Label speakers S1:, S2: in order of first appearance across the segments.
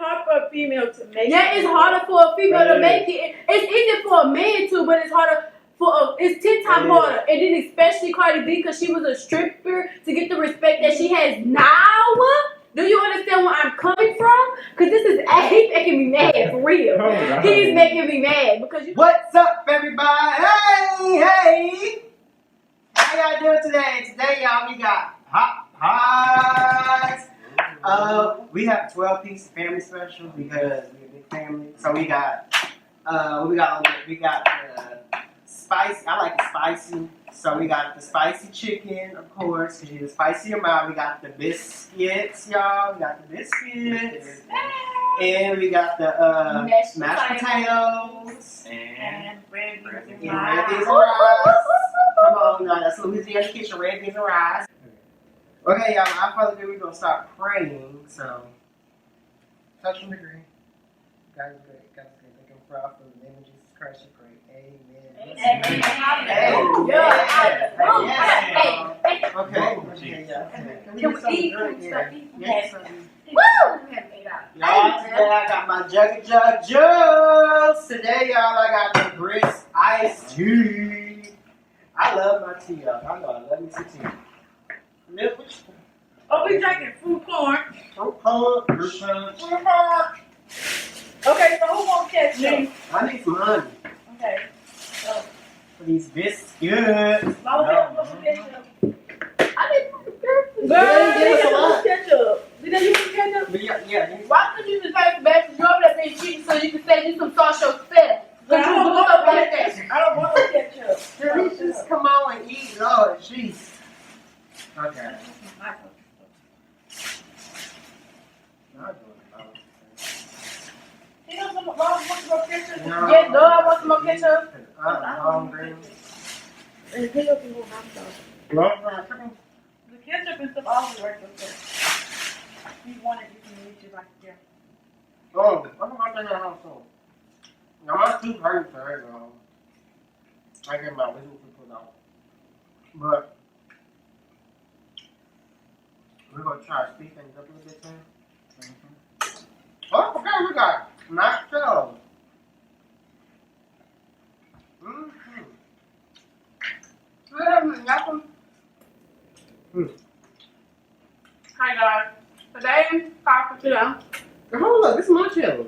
S1: hard for a female to make it.
S2: Yeah, it's harder for a female to make it. It's easier for a man too, but it's harder it's 10 times harder. And then especially Cardi B, because she was a stripper, to get the respect that she has now. Do you understand where I'm coming from? Because this is, he's making me mad, for real. He's making me mad. Because
S3: What's up, everybody? Hey! How y'all doing today? Today, y'all, we got hot pies. We have 12-piece family special because we're a big family. So we got spicy. I like it spicy. So we got the spicy chicken, of course, because you're the spicier mouth. We got the biscuits, y'all. We got the biscuits. And we got the mashed potatoes. And red beans and rice. Come on, y'all. That's Louisiana kitchen, red beans and rice. Okay, y'all. Without further ado, we're going to start praying. So, touch and agree. God is great. God is great. Thank Him for all. In the name of Jesus Christ, we pray. Amen. Okay. Can we eat? Yes. Woo! Y'all, today I got my juggy juice. Today, y'all, I got the brisk iced tea. I love my tea, y'all. I know I love me some tea.
S1: Oh, we drinking fruit corn.
S3: Fruit punch.
S1: Okay, so who wants ketchup?
S3: I need some honey.
S1: Okay.
S3: For these biscuits.
S1: Mama wants some ketchup.
S2: I didn't put the ketchup.
S1: Girl, we got ketchup. Did they use some ketchup?
S3: Yeah.
S2: Why couldn't you just take the bag and drop that being cheap so you can say you some sauce yourself?
S1: I don't want no ketchup.
S3: Just come on and eat, Lord, jeez. Okay.
S1: You know some mom wants some more ketchup?
S3: No.
S2: Yes, no, I want some more ketchup.
S3: I'm hungry.
S1: And ketchup and more hot sauce. The ketchup and stuff always work with it. If you want it, you can use it right there.
S3: Oh, what am I doing at home for? Now my tooth hurts very long. I get my wisdom to put out. But we're gonna try to speed things up a little bit soon. Oh, okay, we got nachos.
S2: Hi guys. Today, coffee today.
S3: Hold up, this is my channel.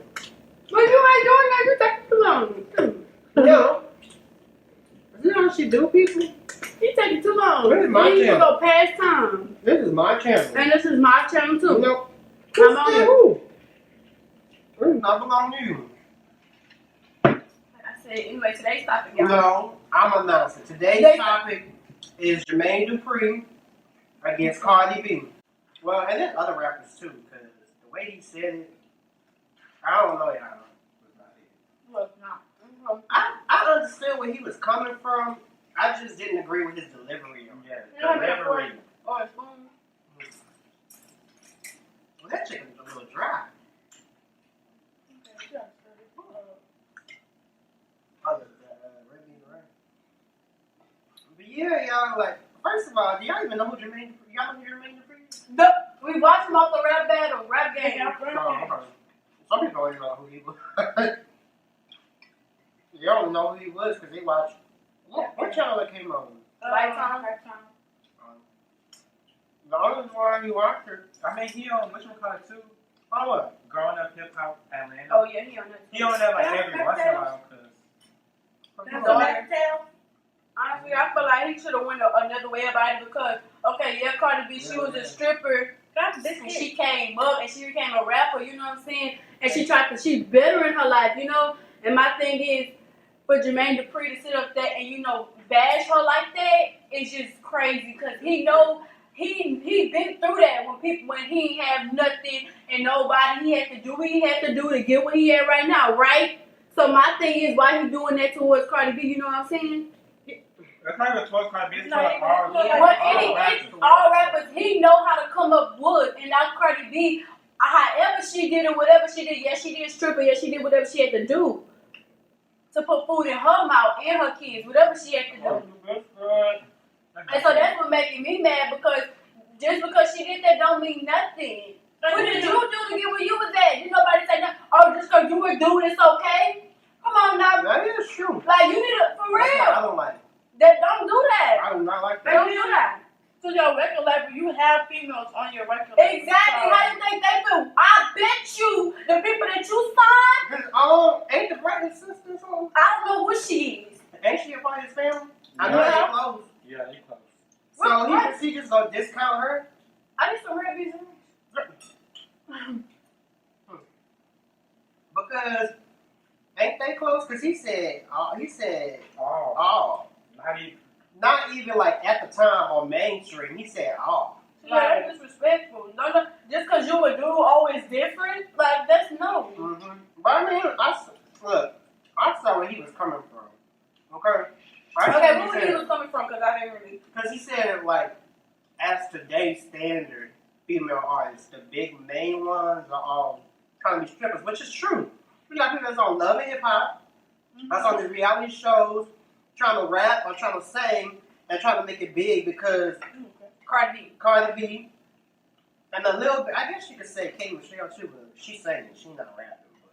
S2: But you ain't doing that. You taking too long.
S3: Yo, is this how she do people?
S2: You taking too long.
S3: This is my
S2: You need to
S3: channel.
S2: go past time.
S3: This is my channel.
S2: And this is my channel too.
S3: No.
S2: I'm on it.
S3: Who? This does not belong to you.
S2: Like I said, anyway, today's topic, y'all.
S3: No, I'm announcing. Today's topic is Jermaine Dupri against Cardi B. Well, and there's other rappers too, because the way he said it, I don't know y'all.
S2: Look, no.
S3: I understood where he was coming from. I just didn't agree with his delivery on that. Delivery.
S2: Or a spoon.
S3: Well, that chicken's a little dry. Red bean rice. But yeah, y'all, like, first of all, do y'all even know who Jermaine Dupri? Y'all know who Jermaine Dupri is?
S2: We watched him off the rap battle, rap game.
S3: Oh, okay. Some people don't even know who he was. They don't know who he was because they watched. What channel that came on?
S2: Lifetime.
S3: The only one you watched her.
S4: I mean, he on which one called it too?
S3: Oh, what?
S4: Growing Up Hip Hop Atlanta.
S2: Oh yeah, he on that.
S4: He on there like every once in a while,
S2: Honestly, I feel like he should have went another way about it because, okay, yeah, Cardi B, she was a stripper. And she came up and she became a rapper, you know what I'm saying? And she's better in her life, you know? And my thing is, for Jermaine Dupri to sit up there and, you know, bash her like that is just crazy because he know he been through that when he ain't have nothing and nobody. He had to do what he had to do to get what he had right now, right? So my thing is, why he doing that towards Cardi B, you know what I'm saying?
S4: That's not even towards Cardi B, it's
S2: But
S4: towards
S2: all rappers, he know how to come up with, and now Cardi B, however she did it, whatever she did, yes, she did stripper, yes, she did whatever she had to do to put food in her mouth and her kids, whatever she had to do. And so that's what making me mad because just because she did that don't mean nothing. What did you do to get where you was at? Did nobody overdo it, it's okay. Come on now.
S3: That is true.
S2: Like, you need to, for
S3: That's why I
S2: real.
S3: don't like it.
S2: Don't do that.
S3: I do not like that.
S2: Don't do that.
S1: So your regular label, you have females on your regular label.
S2: Exactly.
S1: So,
S2: How you think they feel? I bet you the people that you signed,
S3: Ain't the Bright's sister so?
S2: I don't know what she is.
S3: Ain't she a part of his family? I know
S4: Yeah.
S3: they close.
S4: Yeah, he close.
S3: So
S2: What?
S3: he just gonna discount her?
S2: I need some red beans.
S3: Because ain't they close? Because he said,
S4: Oh,
S3: not even like at the time on mainstream. He said,
S2: Yeah, that's disrespectful. No, just because you a dude always different, like, that's no.
S3: Mm-hmm. But I mean, I saw where he was coming from. Okay.
S2: Okay, where he was coming from? Because I didn't really.
S3: Because he said, like, as today's standard, female artists, the big main ones are all trying to be strippers, which is true. You got people that's on Love and Hip Hop, that's on these reality shows, trying to rap or trying to sing, and trying to make it big because Cardi B, and a little bit, I guess you could say K. Michelle too, but she's singing, she's not rapping. But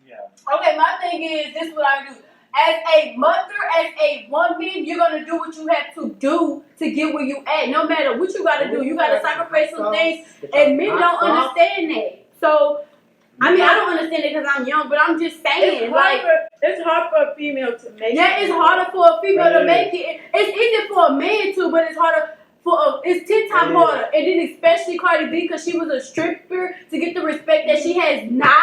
S4: yeah.
S2: Okay, my thing is, this is what I do. As a mother, as a woman, you're going to do what you have to do to get where you at. No matter what you got to do. You got to sacrifice some things. And men don't understand that. So, I mean, I don't understand it because I'm young, but I'm just saying.
S1: It's hard for a female to make it.
S2: Yeah, it's harder for a female to make it. It's easier for a man too, but it's harder for it's 10 times harder. And then especially Cardi B, because she was a stripper, to get the respect that she has now.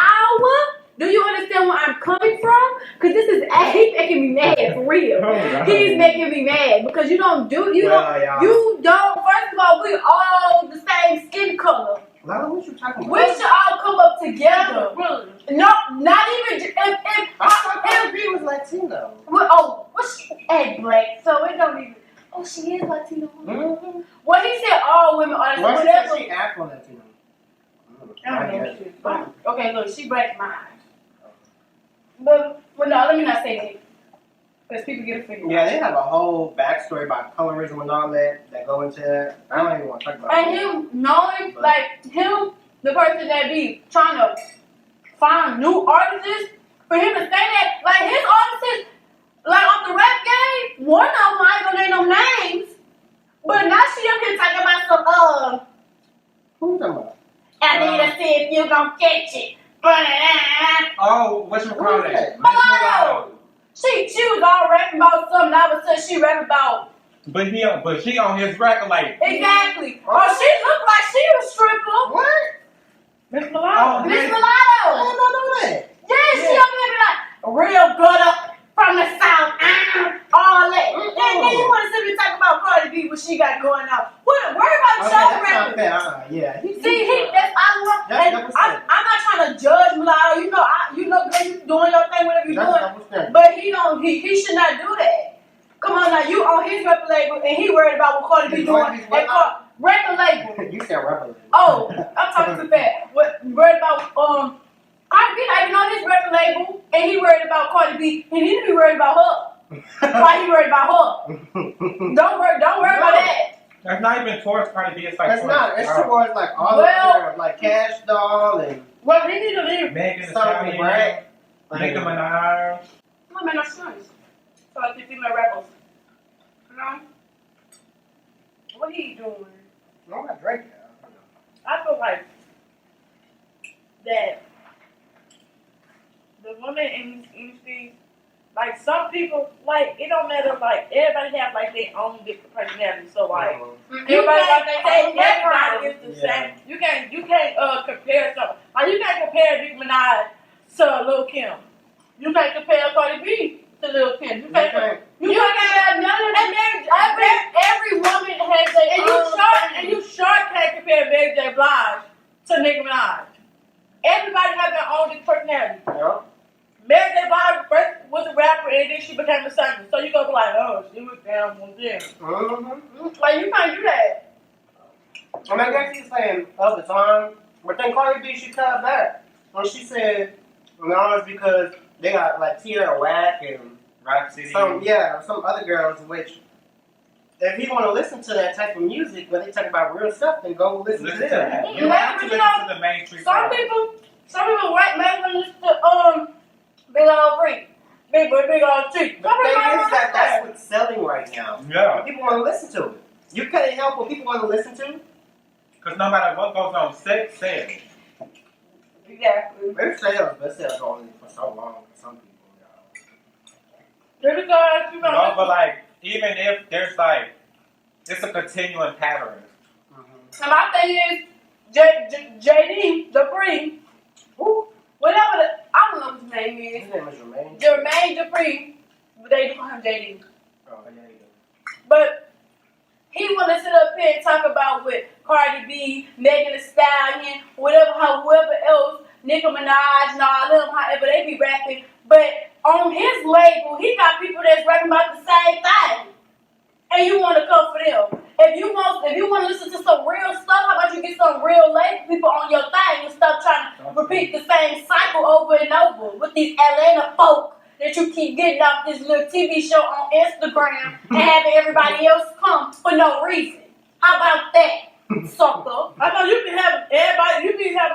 S2: Do you understand where I'm coming from? Because this is he's making me mad for real. He's making me mad because you don't. First of all, we all the same skin color.
S3: what you talking about?
S2: We should all come up together. No, not even
S3: I thought Cardi B was Latino.
S2: What's she? Hey, black. So it don't even. Oh, she is Latino.
S3: Mm-hmm.
S2: Well, he said all women are
S3: What's she Afro-Latino?
S1: I don't know.
S2: Okay, look, she black mine. But no, let me not say that. Because people get offended.
S3: Yeah, they have a whole backstory about colorism and all that go into that. I don't even want to talk about it.
S2: And him knowing, the person that be trying to find new artists, for him to say that, like his artists, like on the rap game, one of them, I ain't gonna name no names, but now she up here talking about some,
S3: Who's talking about?
S2: I need to see if you gon' catch it.
S4: Oh, what's your call that?
S2: Hello! She was all rapping about something, all of a sudden she rapping about.
S4: But she on his record like.
S2: Exactly. Oh, she looked like she was stripper.
S3: What?
S1: Miss Mulatto.
S2: Miss
S3: I
S2: Mulatto.
S3: don't know that.
S2: Yeah, she up here be like, real good up from the south, all that. Then you want to sit and talk about Cardi B, what she got going on. Worry about show rapping.
S3: Yeah.
S2: See, I'm not trying to judge Mulatto. You know, girl, you doing your thing, whatever you doing. But he should not do that. Come on now, you on his record label and he worried about what Cardi B doing at record label.
S3: You said record label.
S2: Oh, I'm talking too fast. Worried about Cardi B not even on his record label and he worried about Cardi B. He need to be worried about her. Why he worried about her? Don't worry about that.
S4: That's not even towards Cardi B. It's like
S3: It's not. It's towards like all of them, like Cash Doll and
S1: Well, he need to leave.
S4: Megan Thee
S3: something,
S4: Stallion,
S3: right?
S4: Nicki Minaj.
S2: I'm in no sense. So like the female rappers. You know? What he doing?
S3: No, I'm not Drake.
S1: I feel like that the women in this industry, like some people, like it don't matter. Like everybody have like their own different personality. So like everybody got their own. Everybody is the same. You can't compare something. Like you can't compare Nicki Minaj to Lil Kim. You can't compare Cardi B to Lil Kim. You can't compare none of them. Every woman has their own. And you sure can't compare Mary J. Blige to Nicki Minaj. Everybody has their own different personality.
S3: Yeah.
S1: Mary J. Blige first was a rapper and then she became a singer. So you gonna be like, oh, she was down one day. Like you can't do that.
S3: And I guess he's saying of the time, but then Cardi B, she cut back. When she said, no, it's because they got like Tierra Whack and
S4: Rap City.
S3: some other girls, which if you want to listen to that type of music, but they talk about real stuff, then go listen to them.
S4: You have to listen to the mainstream.
S1: Some people right now listen to
S2: big old cheek.
S3: The thing is that that's what's selling right now.
S4: Yeah.
S3: People want to listen to it. You can't help what people want to listen to.
S4: Because no matter what goes on, sex sells.
S2: Exactly.
S3: It sells, but it sells only for so long for some people, y'all.
S1: There we go. You
S4: No,
S1: know,
S4: but like, even if there's like, it's a continuing pattern.
S2: And my thing is, JD Dupri, whatever I don't know what his name is.
S3: His name is Jermaine.
S2: Jermaine Dupri, but they do call him JD.
S3: Oh, yeah, yeah.
S2: But he want to sit up here and talk about with Cardi B, Megan Thee Stallion, whoever else, Nicki Minaj and all of them, however they be rapping. But on his label, he got people that's rapping about the same thing. And you want to come for them. If you want to listen to some real stuff, how about you get some real label people on your thing and stop trying to repeat the same cycle over and over with these Atlanta folk that you keep getting off this little TV show on Instagram and having everybody else come for no reason. How about that, sucker?
S1: I know you be having everybody.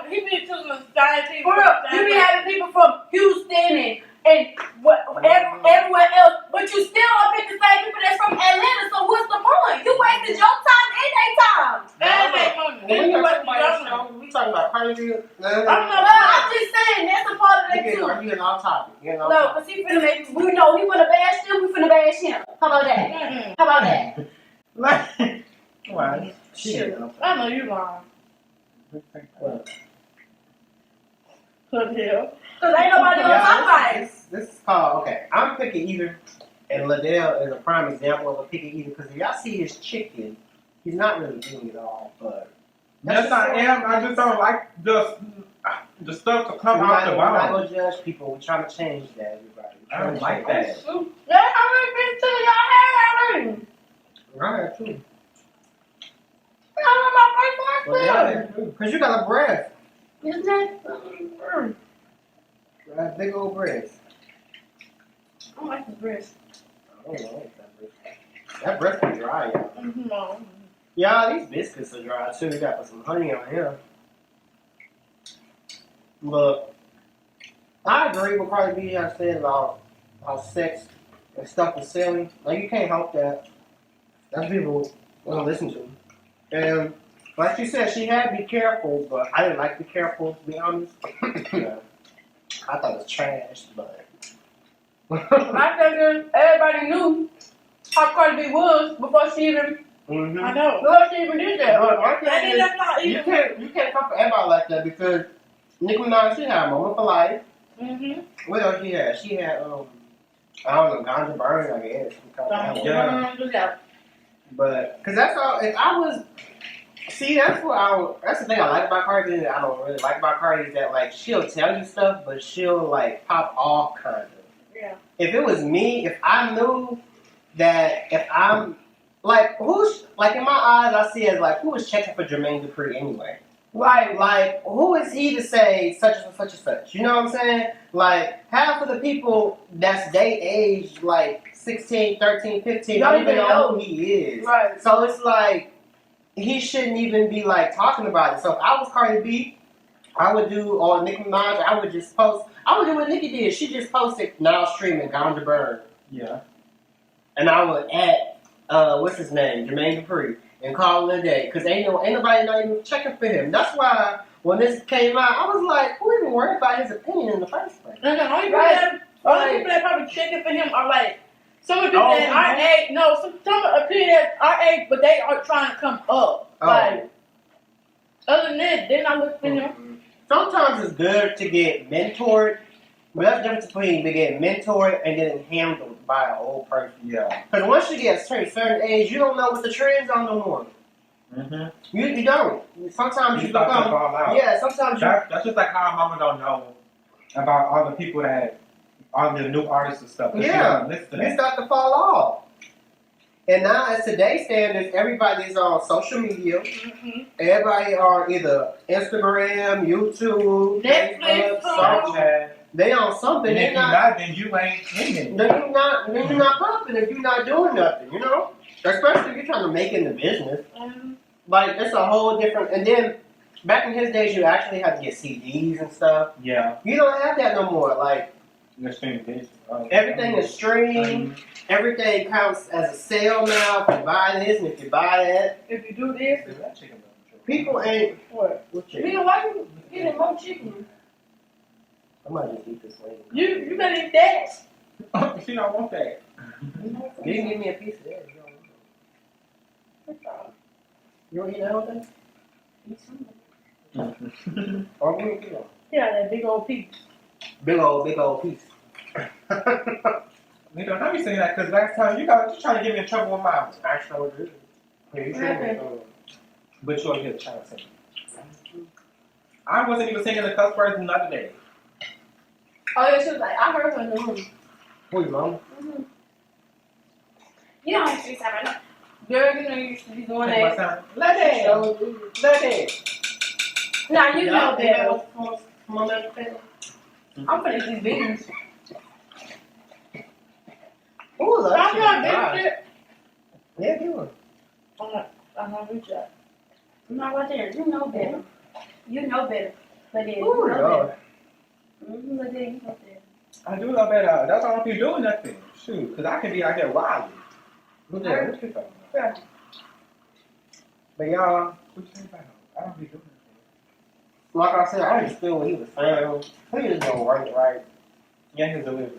S1: He be choosing the same people.
S2: For real, you be having people from Houston and everywhere else, but you still don't pick the same people that's from Atlanta. So what's the point? You wasted your time and their time.
S1: And they money.
S3: When
S1: You
S3: we
S1: like
S3: talking about we talking about Cardi B.
S2: I'm just saying that's a part of that
S3: You
S2: too.
S3: getting off topic. You getting off
S2: No,
S3: topic.
S2: because he finna make, we know he wanna bash them, we finna bash him. How about that?
S1: Mm-mm.
S2: How about that?
S4: Like, what?
S3: Shit.
S1: I know you lying. Good hell.
S2: Because ain't nobody gonna talk about it.
S3: This is called, okay, I'm picking either, and Liddell is a prime example of a picking either, because if y'all see his chicken, he's not really doing it all, but.
S4: Yes, I am. I just don't like the stuff to come
S3: We're
S4: out the
S3: not
S4: bottom.
S3: going to judge people, we're trying to change that, everybody.
S4: I don't like that.
S2: Yeah, I been to your hair already.
S3: Right, true.
S2: I'm on my
S3: Well, yeah, true. Because you got a breast.
S2: Isn't that?
S3: Right, big old breast.
S1: I like his breast.
S3: I don't know that breast. That breast is dry, y'all.
S1: No.
S3: Y'all, these biscuits are dry too. You got to put some honey on here. Look, I agree with Cardi B. I said about how sex and stuff is selling. Like, you can't help that. That's people want to listen to. And like she said, she had Be Careful, but I didn't like Be Careful, to be honest. Yeah. I thought it was trash, but.
S2: My thing is, everybody knew how Cardi B was before she even,
S3: Mm-hmm.
S1: I know.
S2: before she even did that.
S3: My
S1: And
S3: thing
S1: then
S3: is,
S1: that's not
S3: you can't come for everybody like that because Nicki Minaj, she had a moment for life.
S1: Mm-hmm.
S3: What else she had? She had I don't know, Ganja Burn, I guess.
S4: Yeah.
S3: But cause that's all. If I was, see, that's the thing I like about Cardi that I don't really like about Cardi is that like she'll tell you stuff, but she'll like pop off kind of.
S1: Yeah.
S3: If it was me, if I knew that if I'm like who's like in my eyes, I see it as like who is checking for Jermaine Dupri anyway.
S2: Right.
S3: Like, who is he to say such and such and such? You know what I'm saying? Like, half of the people that's they age, like 16, 13, 15, don't even know who he is.
S2: Right.
S3: So it's like, he shouldn't even be, like, talking about it. So if I was Cardi B, I would do, or Nicki Minaj, I would just post, I would do what Nicki did. She just posted, now streaming, Ganja Burn.
S4: Yeah.
S3: And I would add, what's his name? Jermaine Dupri. And call it a day. Because ain't nobody not even checking for him. That's why when this came out, I was like, who even worried about his opinion in the first place?
S1: And the only people that probably checking for him are like some of the people that our age. No, some of the people that our age, but they are trying to come up. Like other than that, they're not looking for him.
S3: Sometimes it's good to get mentored. But that's the difference between getting mentored and getting handled by an old person.
S4: Yeah.
S3: Because once you get a certain age, you don't know what the trends are no more.
S4: Mm-hmm.
S3: You don't. Sometimes you
S4: start to
S3: become.
S4: fall out.
S3: Yeah, sometimes
S4: That's just like how mama don't know about all the people that, all the new artists and stuff.
S3: Yeah,
S4: listen to
S3: you
S4: that.
S3: start to fall off. And now, as today's standards, everybody's on social media.
S1: Mm-hmm.
S3: Everybody on either Instagram, YouTube,
S1: Netflix,
S4: Snapchat.
S3: They on something.
S4: And if
S3: They
S4: you're
S3: not.
S4: not, then you ain't in it.
S3: Then you're not popping if you're not doing nothing. You know, especially if you're trying to make it in the business. Like it's a whole different. And then back in his days, you actually had to get CDs and stuff.
S4: Yeah.
S3: You don't have that no more. Like Everything is streamed. Everything counts as a sale now. If you buy this and if you buy that.
S1: If you do this,
S3: People ain't.
S1: what?
S3: What chicken?
S2: Nigga, why you getting more chicken?
S3: I might just eat this later.
S1: You better eat that.
S4: She don't want that.
S3: You can give me a piece of that. You want to eat that whole thing? Or we can eat it.
S1: Yeah, that big old piece.
S3: Big old piece.
S4: You know, I be saying that because last time you trying to get me in trouble with mama.
S3: I sure do. Yeah, you sure.
S4: But you over here trying to sing. I wasn't even singing the cuss words the other day.
S2: Oh yeah, she was like, I heard her in the room.
S3: Who you, mama?
S2: Mm-hmm. You don't have to say something. Girl, you know you used to be doing
S4: Take my
S2: that.
S4: time. Let it.
S2: Nah, you know that.
S3: Come on, man.
S2: I'm finna eat these beans.
S3: Ooh,
S1: I'm
S3: that's
S1: not
S3: good.
S1: big shit.
S3: Yeah, give one.
S1: I'm not rich yet.
S2: No, right there. You know better. You know better. But then,
S3: Ooh,
S2: you know
S3: Lord.
S2: better. Mm-hmm, but then you know better.
S4: I do know better. That's why I don't be doing nothing. Shoot, because I can be out here wild.
S3: Who's that?
S4: What you talking about? But y'all, what you think about? I don't be doing nothing.
S3: Like I said, I understood what he was saying. He just don't work it right.
S4: Yeah, his delivery.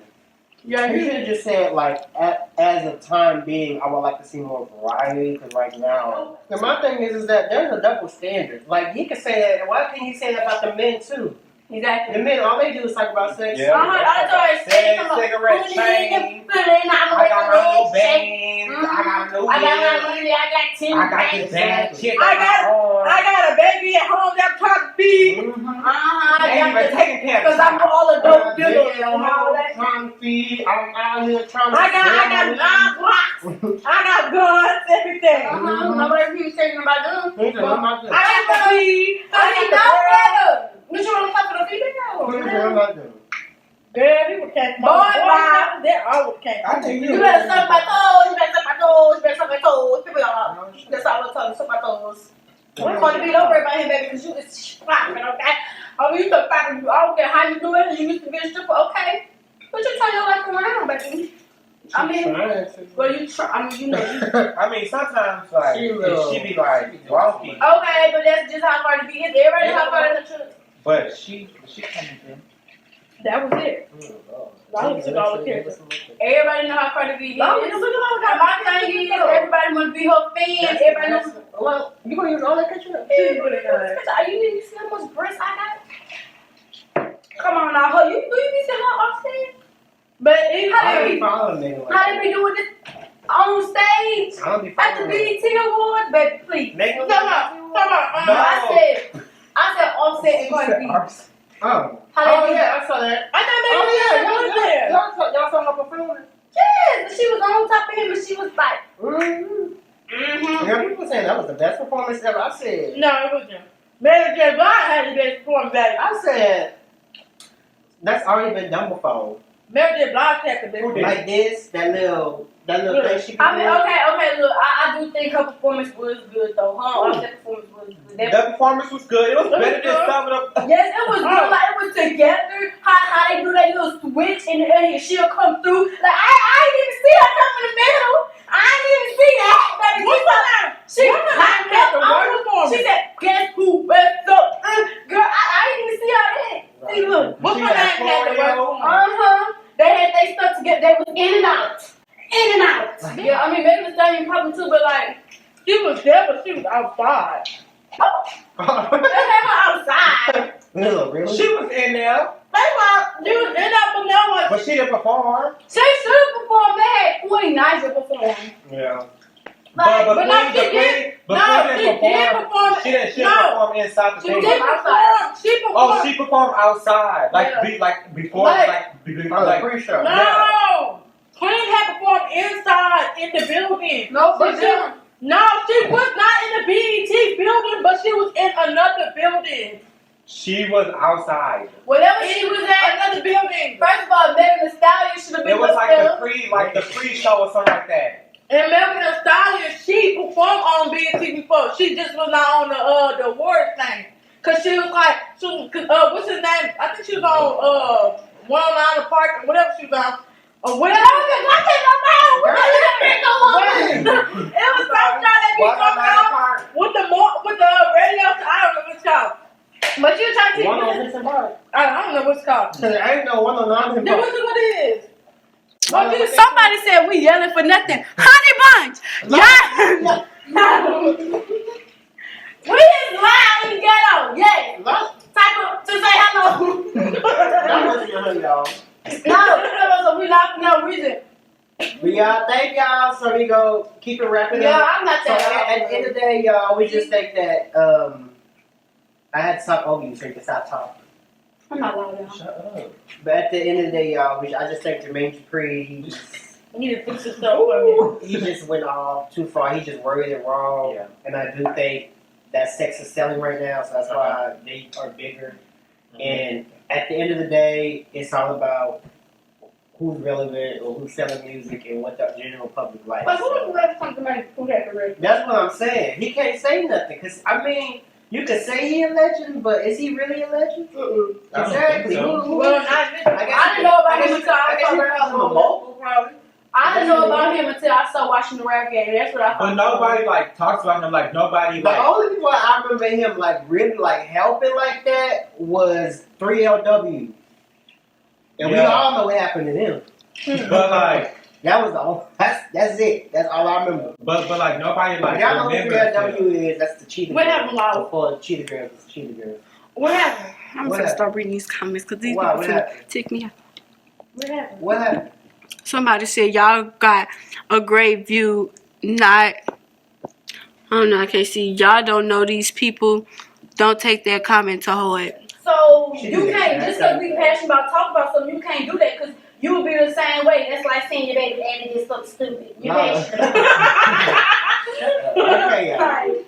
S1: Yeah,
S3: He should have just said, like, as of time being, I would like to see more variety, because right now... And my thing is that there's a double standard. Like, he could say that, and why can't he say that about the men, too?
S2: Exactly.
S3: The men, all they do is talk about sex.
S4: Yeah.
S2: I thought it said something
S4: cigarette chain. I got my new bands. I got a new
S2: I got
S4: wig.
S2: my money. I got 10
S4: I got this bad chick.
S1: I got a baby at home that I'm trying to feed.
S2: I
S4: Ain't
S2: got
S4: even taking care of
S2: because I'm all the dope dealers and all that.
S3: Trying to feed. I'm out here trying to
S1: I got 9 blocks. I got guns, everything.
S2: Nobody keeps saying about them.
S3: He's a number
S1: I got the feed. I
S2: I
S1: got
S2: know
S1: the
S2: better. But you want to talk to the female?
S1: girl, people can't
S2: Boy, wow.
S1: They're always can't.
S4: I think
S2: You better suck my toes. You better suck my toes. You better suck my toes. People are. That's all I'm telling you. Suck my toes. I'm going to be over about him, baby, because you is popping, okay? Oh, you so popping. I don't care how you do it. You used to be a stripper, okay? But you turn your life around, baby. I mean, well, you try. I mean, you know.
S4: I mean, sometimes, like, she be like, wonky.
S2: Okay, but that's just how Cardi B is. Everybody knows how Cardi B is.
S4: But she coming through.
S1: That was it. Everybody
S2: Everybody know how Cardi B is.
S1: My
S2: And my thing is, everybody want to be her fan. Everybody knows.
S3: Well, you gonna use all that ketchup?
S2: You need to see how much breast I got? Come on now, her. Do you need to see her off stage?
S1: But
S2: How they be doing this on stage at the BET Awards? Baby, please.
S1: come on.
S2: I said Offset and Cardi B.
S3: Oh.
S2: How they be?
S3: Yeah, I saw that.
S1: I thought maybe there.
S3: Y'all saw her performance?
S2: Yes, she was on top of him and she was like,
S3: Yeah, people saying that was the best performance ever. I said.
S1: No, it wasn't. Mary J. Blige had the best performance value.
S3: I said. That's already been done before.
S1: Mary J. Blige had the best performance.
S3: Like this, that little thing she
S2: I mean,
S3: can do.
S2: okay, look, I do think her performance was good though. Her Offset performance was good.
S4: The performance was good. It was better than some of the.
S2: Yes, it was good. Like it was together. How they do that little switch and then she'll come through. Like I didn't even see her come in the middle. I didn't even see that. Baby, she said, "Guess who? What's up, girl?" I didn't even see all that. See, look,
S1: What's my name had the worst performance?
S2: They had they stuff together. They was in and out, in and out. Yeah, I mean maybe the same probably too, but like
S1: She was there, but she was outside.
S2: they had her outside.
S3: Really?
S4: She was in there,
S1: That's why she was in that, but no one.
S4: but she didn't perform.
S2: She should have performed. They had Queen Naija perform.
S4: Yeah.
S2: Like,
S1: but no, she did. No, she did perform.
S4: She didn't perform inside the
S1: She
S4: stage.
S1: did perform. She performed.
S4: Oh, she performed outside, like
S2: Yeah.
S4: before,
S3: Like pre-show.
S1: No.
S4: Yeah.
S1: Queen had performed inside in the building.
S2: No,
S1: But no, she was not in the BET building, but she was in another building.
S4: She was outside.
S2: whatever she was at.
S1: Another building.
S2: First of all, Megan Thee Stallion should have been
S4: It was
S2: with
S4: like
S2: them.
S4: the pre-show or something like that.
S1: And Megan Thee Stallion, she performed on BET before. She just was not on the awards thing. Cause she was like, what's his name? I think she was on 109 the park or whatever she was on. Or whatever.
S2: I can't no matter what
S1: It was some guy that be coming out with the radio. I don't know what it's called. But she was trying to teach me. I don't know what it's called.
S3: I ain't know 109.
S1: Then what it is?
S2: Somebody said we yelling for nothing. Honey Bunch! Yeah! We is loud in the ghetto. Yeah. Type of to say hello. No, we loud for no reason.
S3: But y'all, thank y'all. So we go keep it wrapping
S2: Yeah,
S3: up.
S2: I'm not
S3: So
S2: that.
S3: at the end of the day, y'all, we just think that I had to stop over you so you can stop talking.
S2: I'm not loud, y'all.
S4: Shut up.
S3: But at the end of the day, y'all, I just think Jermaine Dupri,
S1: You need to fix yourself for me.
S3: he just went off too far. He just worded it wrong.
S4: Yeah.
S3: And I do think that sex is selling right now, so that's why they are bigger. And at the end of the day, it's all about who's relevant or who's selling music and what the general public likes.
S1: But who was the last time to make who had the record?
S3: That's what I'm saying. He can't say nothing because I mean, you could say he a legend, but is he really a legend? Exactly.
S1: Well,
S2: I didn't know about him until I saw I didn't know about him until I started watching the rap game. That's what I thought.
S4: But nobody like talks about him. Like nobody
S3: The
S4: like.
S3: only people I remember him like really like helping like that was 3LW. And we all know what happened to them.
S4: But like
S3: That was the only, that's it. That's all I remember.
S4: but like nobody like
S3: Y'all know who
S4: remembers
S3: 3LW is. That's the cheetah
S1: What
S3: girls.
S1: happened, Lala?
S3: Before the cheetah girls, it's cheetah girls.
S1: What happened?
S2: I'm
S3: What
S2: gonna
S3: happened?
S2: start reading these comments because these
S3: Why?
S2: people
S3: What
S2: finna
S3: happened?
S2: tick me off.
S1: What happened?
S3: What happened?
S2: Somebody said y'all got a great view. Not, I don't know. I can't see. Y'all don't know these people. Don't take that comment to heart. So you can't just because we passionate about talking about something. You can't do that because you will be the same way. That's like saying your baby daddy did something stupid. You passionate.
S3: Okay, y'all.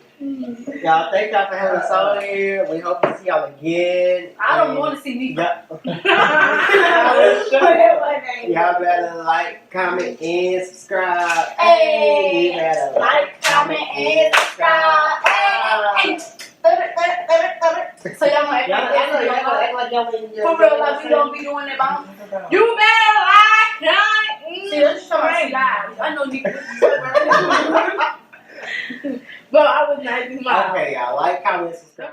S3: Y'all, thank y'all for having us on here. We hope to see y'all again.
S2: I don't want to see me.
S3: Y'all better like, comment, and subscribe.
S2: Hey,
S3: you better
S2: like, comment, and subscribe. Hey. So y'all might act like y'all for real, like we don't be doing that. You better like, comment. See, that's something live. I know you.
S1: But I was not do my.
S3: Okay, y'all, like, comment, subscribe.